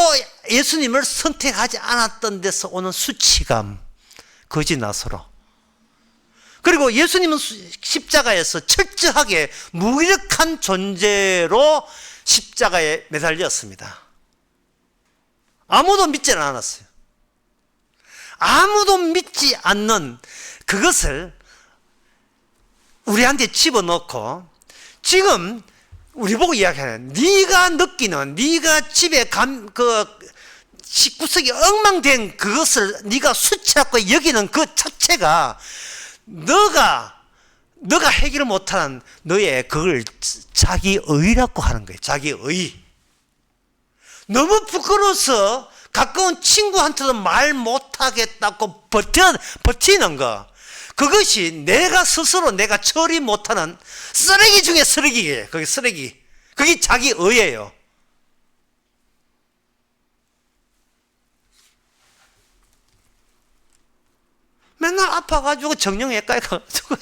예수님을 선택하지 않았던 데서 오는 수치감, 거짓나서로. 그리고 예수님은 십자가에서 철저하게 무력한 존재로 십자가에 매달렸습니다. 아무도 믿지는 않았어요. 아무도 믿지 않는 그것을 우리한테 집어넣고 지금 우리 보고 이야기하는 네가 느끼는 네가 집에 식구석이 엉망된 그것을 네가 수치하고 여기는 그 자체가 너가 해결을 못하는 너의 그걸 자기의라고 하는 거예요. 자기의. 너무 부끄러워서 가까운 친구한테도 말 못하겠다고 버티는 거. 그것이 내가 스스로 내가 처리 못하는 쓰레기 중에 쓰레기예요. 그게 쓰레기. 그게 자기의예요. 맨날 아파가지고 정형외과에 가가지고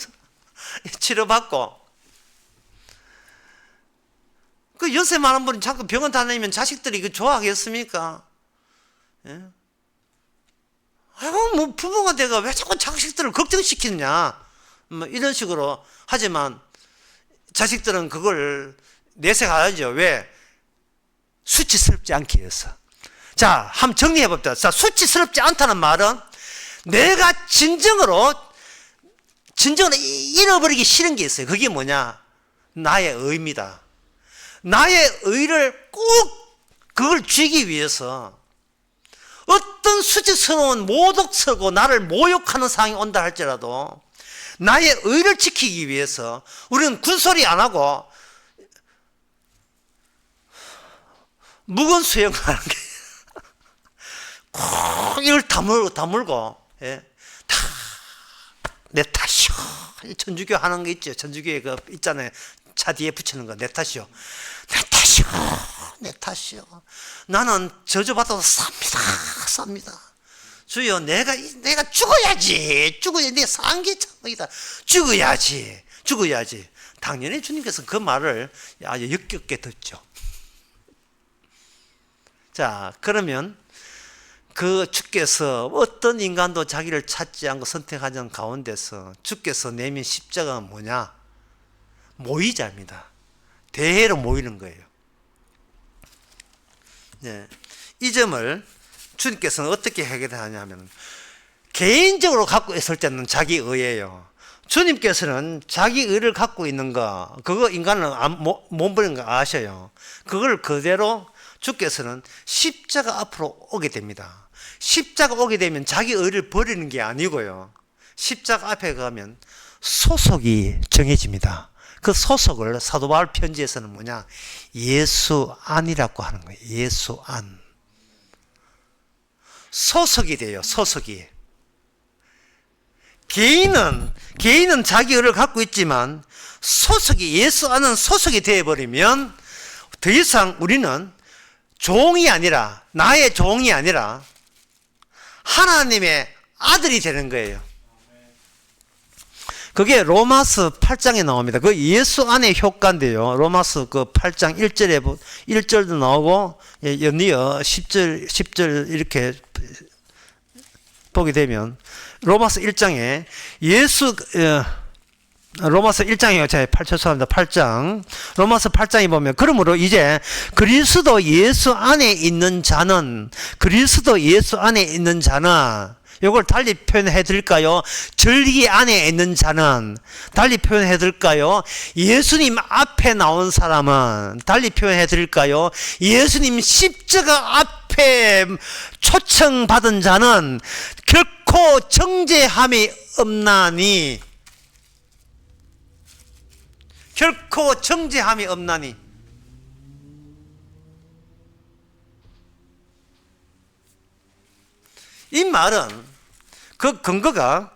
치료받고 그 연세 많은 분이 자꾸 병원 다니면 자식들이 그 좋아하겠습니까? 예? 아이고 뭐 부모가 내가 왜 자꾸 자식들을 걱정시키느냐 뭐 이런 식으로 하지만 자식들은 그걸 내색하죠. 왜? 수치스럽지 않기 위해서. 자, 한번 정리해 봅시다. 자, 수치스럽지 않다는 말은 내가 진정으로 잃어버리기 싫은 게 있어요. 그게 뭐냐? 나의 의입니다. 나의 의를 꼭 그걸 쥐기 위해서 어떤 수치스러운 모독스럽고 나를 모욕하는 상황이 온다 할지라도 나의 의를 지키기 위해서 우리는 군소리 안 하고 무건 수행하는 게 꼭 이걸 다물고 예? 다 내 탓이요. 천주교 하는 거 있죠. 천주교에 그 있잖아요. 차 뒤에 붙이는 거 내 탓이요. 내 탓이요. 내 탓이요. 나는 저주받아도 쌉니다. 주여, 내가 죽어야지. 내 산 게 참이다. 죽어야지. 당연히 주님께서 그 말을 아주 역겹게 듣죠. 자, 그러면 그 주께서 어떤 인간도 자기를 찾지 않고 선택하는 가운데서 주께서 내민 십자가가 뭐냐? 모의자입니다. 대회로 모이는 거예요. 네. 이 점을 주님께서는 어떻게 해결하냐면 개인적으로 갖고 있을 때는 자기 의예요. 주님께서는 자기 의를 갖고 있는 거, 그거 인간은 못 버리는 거 아셔요. 그걸 그대로 주께서는 십자가 앞으로 오게 됩니다. 십자가 오게 되면 자기 의를 버리는 게 아니고요. 십자가 앞에 가면 소속이 정해집니다. 그 소속을 사도 바울 편지에서는 뭐냐? 예수 안이라고 하는 거예요. 예수 안. 소속이 돼요. 소속이. 개인은 자기 의를 갖고 있지만 소속이, 예수 안은 소속이 되어버리면 더 이상 우리는 종이 아니라, 나의 종이 아니라 하나님의 아들이 되는 거예요. 그게 로마서 8장에 나옵니다. 그 예수 안의 효과인데요. 로마서 그 8장 1절도 나오고, 연이어 10절 이렇게 보게 되면, 로마서 1장에 로마서 1장이요. 제가 8장. 로마서 8장에 보면, 그러므로 이제 그리스도 예수 안에 있는 자는, 이걸 달리 표현해 드릴까요? 절기 안에 있는 자는, 달리 표현해 드릴까요? 예수님 앞에 나온 사람은, 달리 표현해 드릴까요? 예수님 십자가 앞에 초청받은 자는 결코 정죄함이 없나니, 이 말은 그 근거가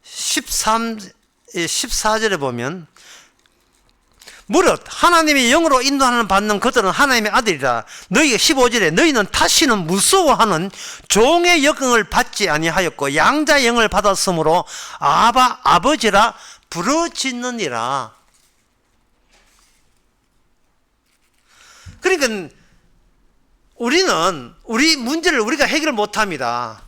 14절에 보면 무릇 하나님의 영으로 인도하는 받는 그들은 하나님의 아들이라. 너희가 15절에 너희는 다시는 무서워하는 종의 영을 받지 아니하였고 양자의 영을 받았으므로 아버지라 부르짖느니라. 그러니까 우리 문제를 우리가 해결 못합니다.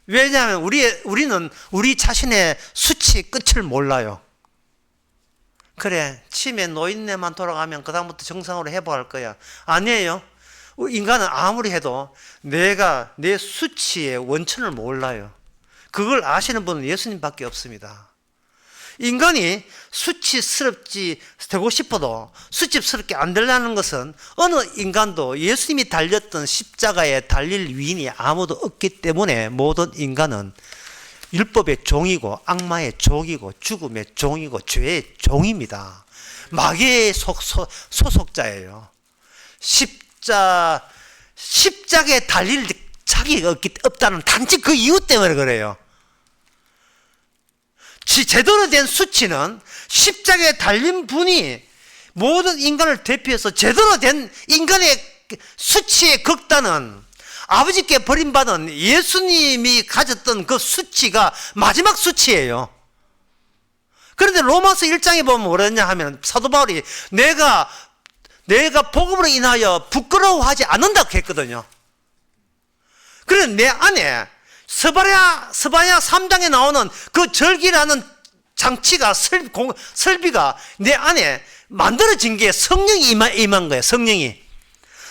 왜냐하면 우리는 우리 자신의 수치 끝을 몰라요. 그래, 치매 노인네만 돌아가면 그 다음부터 정상으로 회복할 거야. 아니에요. 인간은 아무리 해도 내가 내 수치의 원천을 몰라요. 그걸 아시는 분은 예수님밖에 없습니다. 인간이 수치스럽지 되고 싶어도 수치스럽게 안 되려는 것은 어느 인간도 예수님이 달렸던 십자가에 달릴 위인이 아무도 없기 때문에 모든 인간은 율법의 종이고 악마의 종이고 죽음의 종이고 죄의 종입니다. 마귀의 소속자예요. 십자가에 달릴 자기가 없다는 단지 그 이유 때문에 그래요. 제대로 된 수치는 십자가에 달린 분이 모든 인간을 대표해서 제대로 된 인간의 수치의 극단은 아버지께 버림받은 예수님이 가졌던 그 수치가 마지막 수치예요. 그런데 로마서 1장에 보면 뭐랬냐 하면 사도 바울이 내가 복음으로 인하여 부끄러워하지 않는다고 했거든요. 그래서 내 안에 스바랴 3장에 나오는 그 절기라는 장치가 설비가 내 안에 만들어진 게 성령이 임한 거예요.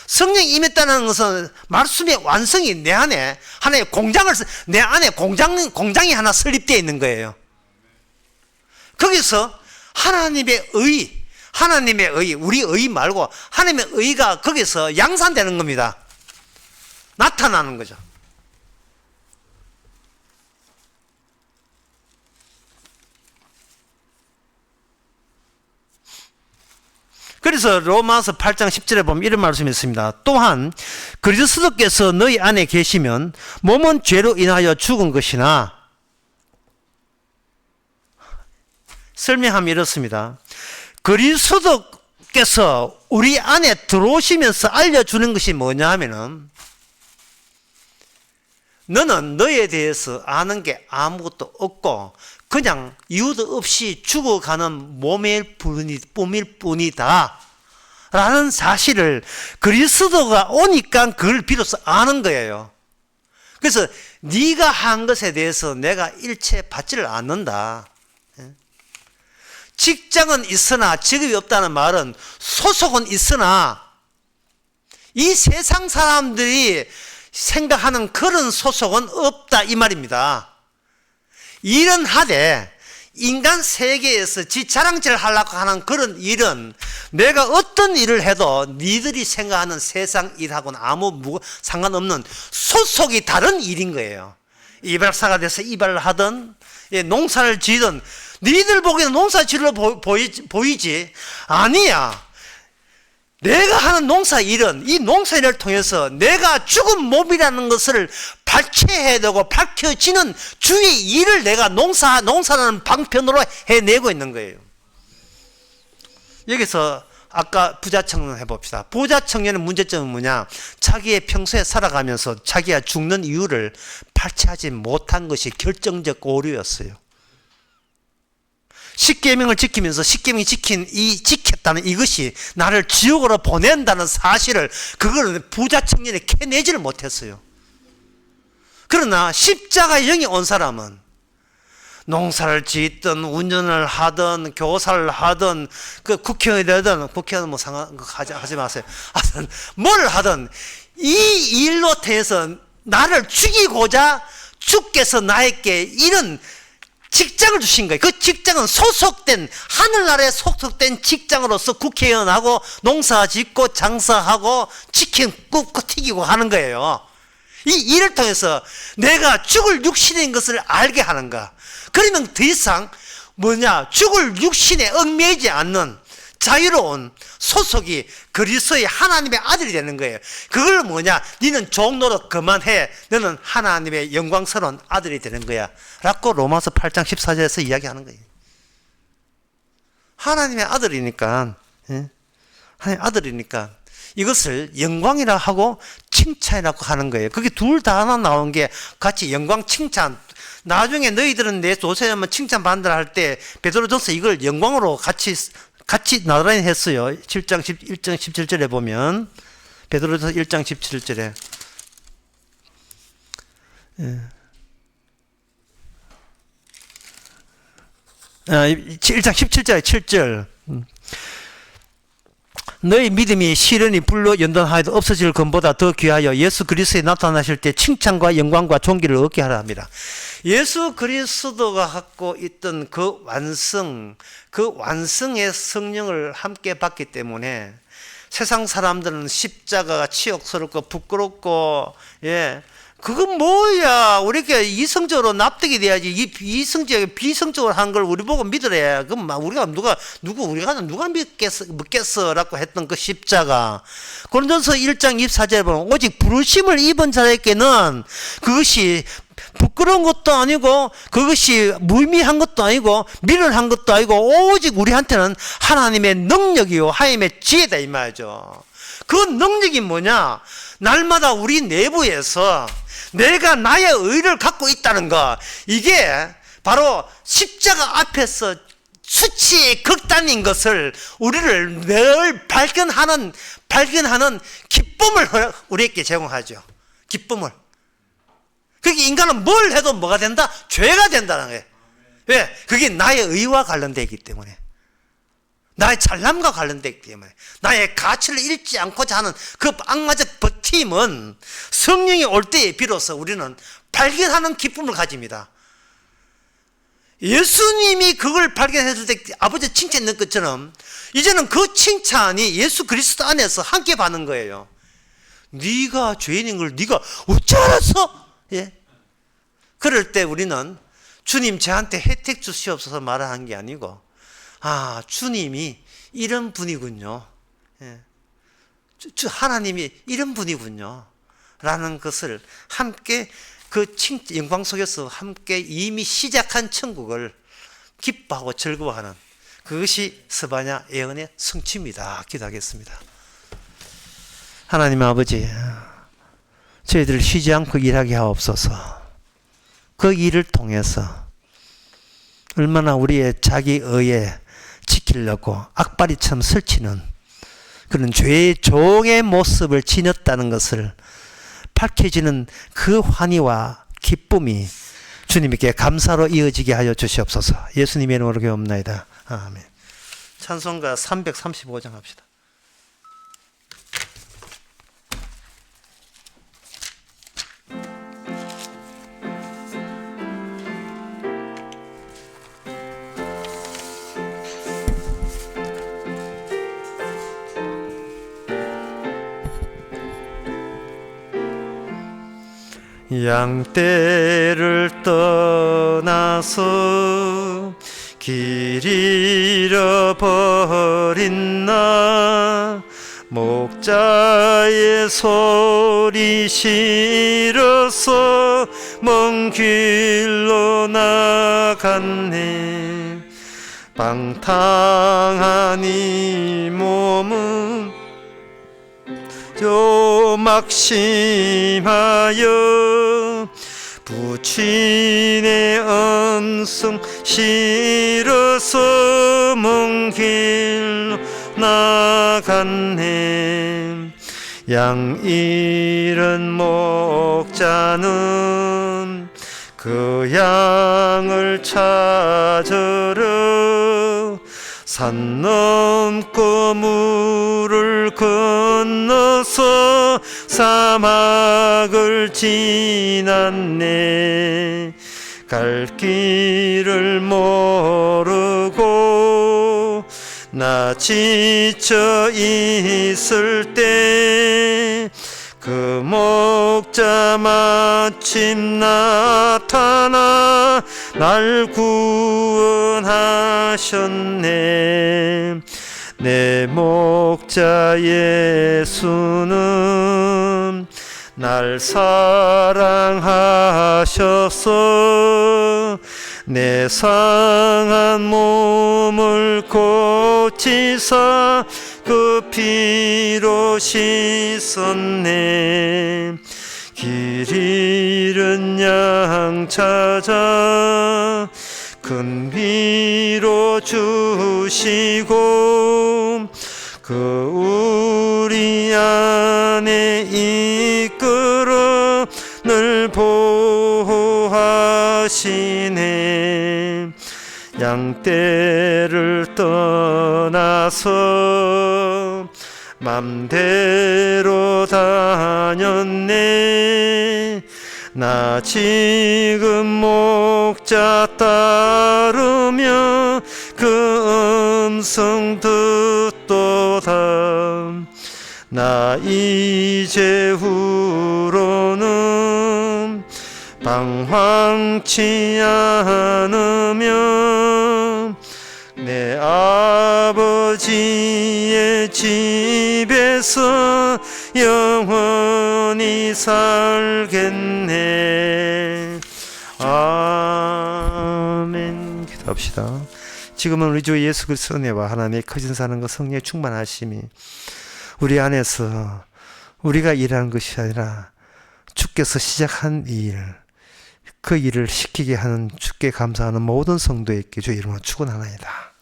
성령이 임했다는 것은 말씀의 완성이 내 안에 하나의 내 안에 공장이 하나 설립되어 있는 거예요. 거기서 하나님의 의, 우리 의 말고 하나님의 의가 거기서 양산되는 겁니다. 나타나는 거죠. 그래서 로마서 8장 10절에 보면 이런 말씀이 있습니다. 또한 그리스도께서 너희 안에 계시면 몸은 죄로 인하여 죽은 것이나, 설명하면 이렇습니다. 그리스도께서 우리 안에 들어오시면서 알려주는 것이 뭐냐 하면은, 너는 너에 대해서 아는 게 아무것도 없고 그냥 이유도 없이 죽어가는 몸일 뿐이다 라는 사실을 그리스도가 오니까 그걸 비로소 아는 거예요. 그래서 네가 한 것에 대해서 내가 일체 받지를 않는다. 직장은 있으나 직업이 없다는 말은 소속은 있으나 이 세상 사람들이 생각하는 그런 소속은 없다 이 말입니다. 일은 하되 인간 세계에서 지 자랑질 하려고 하는 그런 일은 내가 어떤 일을 해도 니들이 생각하는 세상 일하고는 아무 상관없는 소속이 다른 일인 거예요. 이발사가 돼서 이발을 하든 농사를 지든 니들 보기에는 농사 지으러 보이지? 아니야. 내가 하는 농사 일은 이 농사 일을 통해서 내가 죽은 몸이라는 것을 발췌해야 되고 밝혀지는 주의 일을 내가 농사라는 방편으로 해내고 있는 거예요. 여기서 아까 부자 청년 해봅시다. 부자 청년의 문제점은 뭐냐? 자기의 평소에 살아가면서 자기가 죽는 이유를 발췌하지 못한 것이 결정적 오류였어요. 십계명을 지키면서 십계명이 지켰다는 이것이 나를 지옥으로 보낸다는 사실을 그걸 부자 청년이 캐내지를 못했어요. 그러나 십자가의 영이 온 사람은 농사를 짓든 운전을 하든 교사를 하든 그 국회의원이 되든 국회의원 뭐 하지 마세요. 하여튼 뭘 하든 이 일로 통해서 나를 죽이고자 주께서 나에게 이런 직장을 주신 거예요. 그 직장은 소속된 하늘나라에 소속된 직장으로서 국회의원하고 농사 짓고 장사하고 치킨 굽고 튀기고 하는 거예요. 이 일을 통해서 내가 죽을 육신인 것을 알게 하는가. 그러면 더 이상 죽을 육신에 얽매이지 않는 자유로운 소속이 그리스도의 하나님의 아들이 되는 거예요. 그걸 니는 종노릇 그만해. 너는 하나님의 영광스러운 아들이 되는 거야 라고 로마서 8장 14절에서 이야기하는 거예요. 하나님의 아들이니까 하나님의 아들이니까 이것을 영광이라 하고 칭찬이라고 하는 거예요. 그게 둘 다 하나 나온 게 같이 영광 칭찬. 나중에 너희들은 내 조세하면 칭찬받는다 할 때 베드로전서 이걸 영광으로 같이 나란히 했어요. 1장 17절에 보면 베드로전서 1장 17절에 1장 17절에 7절 너희 믿음이 시련이 불로 연단하여도 없어질 것보다 더 귀하여 예수 그리스도에 나타나실 때 칭찬과 영광과 존귀를 얻게 하라 합니다. 예수 그리스도가 갖고 있던 그 완성의 성령을 함께 받기 때문에 세상 사람들은 십자가가 치욕스럽고 부끄럽고 그건 뭐야? 우리가 이성적으로 납득이 돼야지. 이 비성적으로 한 걸 우리 보고 믿으래. 그럼 우리가 누가 믿겠어라고 했던 그 십자가. 고린도전서 1장 24절에 보면 오직 부르심을 입은 자에게는 그것이 부끄러운 것도 아니고 그것이 무의미한 것도 아니고 미련한 것도 아니고 오직 우리한테는 하나님의 능력이요 하나님의 지혜다 이 말이죠. 그 능력이 뭐냐? 날마다 우리 내부에서 내가 나의 의를 갖고 있다는 거, 이게 바로 십자가 앞에서 수치의 극단인 것을 우리를 늘 발견하는 기쁨을 우리에게 제공하죠. 기쁨을. 그게 인간은 뭘 해도 뭐가 된다? 죄가 된다는 거예요. 왜? 그게 나의 의와 관련되어 있기 때문에. 나의 잘남과 관련되기 때문에 나의 가치를 잃지 않고자 하는 그 악마적 버팀은 성령이 올 때에 비로소 우리는 발견하는 기쁨을 가집니다. 예수님이 그걸 발견했을 때 아버지 칭찬했는 것처럼 이제는 그 칭찬이 예수 그리스도 안에서 함께 받는 거예요. 네가 죄인인 걸 네가 어찌 알았어? 예? 그럴 때 우리는 주님 저한테 혜택 주시옵소서 말을 한 게 아니고 주님이 이런 분이군요. 예. 하나님이 이런 분이군요. 라는 것을 함께 그 영광 속에서 함께 이미 시작한 천국을 기뻐하고 즐거워하는 그것이 스바냐 예언의 성취입니다. 기도하겠습니다. 하나님 아버지, 저희들 쉬지 않고 일하게 하옵소서. 그 일을 통해서 얼마나 우리의 자기 의에 지키려고 악바리처럼 설치는 그런 죄의 종의 모습을 지녔다는 것을 밝혀지는 그 환희와 기쁨이 주님께 감사로 이어지게 하여 주시옵소서. 예수님의 이름으로 기도합나이다. 아멘. 찬송가 335장 합시다. 양떼를 떠나서 길 잃어버린 나 목자의 소리 싫어서 먼 길로 나갔네. 방탕한 이 몸은 막심하여 부친의 음성 싫어서 먼 길로 나갔네. 양 잃은 목자는 그 양을 찾으러 산 넘고 물을 건너서 사막을 지났네. 갈 길을 모르고 나 지쳐 있을 때 그 목자 마침 나타나 날 구원하셨네. 내 목자 예수는 날 사랑하셔서 내 상한 몸을 고치사 그 피로 씻었네. 길 잃은 양 찾아 큰 비로 주시고 그 우리 안에 이끌어 늘 보호하시네. 양떼를 떠나서 맘대로 다녔네. 나 지금 목자 따르며 그 음성 듣도다. 나 이제 후로는 방황치 않으며 내 아버지의 집에서 영원히 살겠네. 아멘. 기도합시다. 지금은 우리 주 예수 그리스도의 은혜와 하나님의 크신 사랑과 성령의 충만하심이 우리 안에서 우리가 일하는 것이 아니라 주께서 시작한 이 일, 그 일을 시키게 하는 주께 감사하는 모든 성도에게 주의 이름으로 축원하나이다.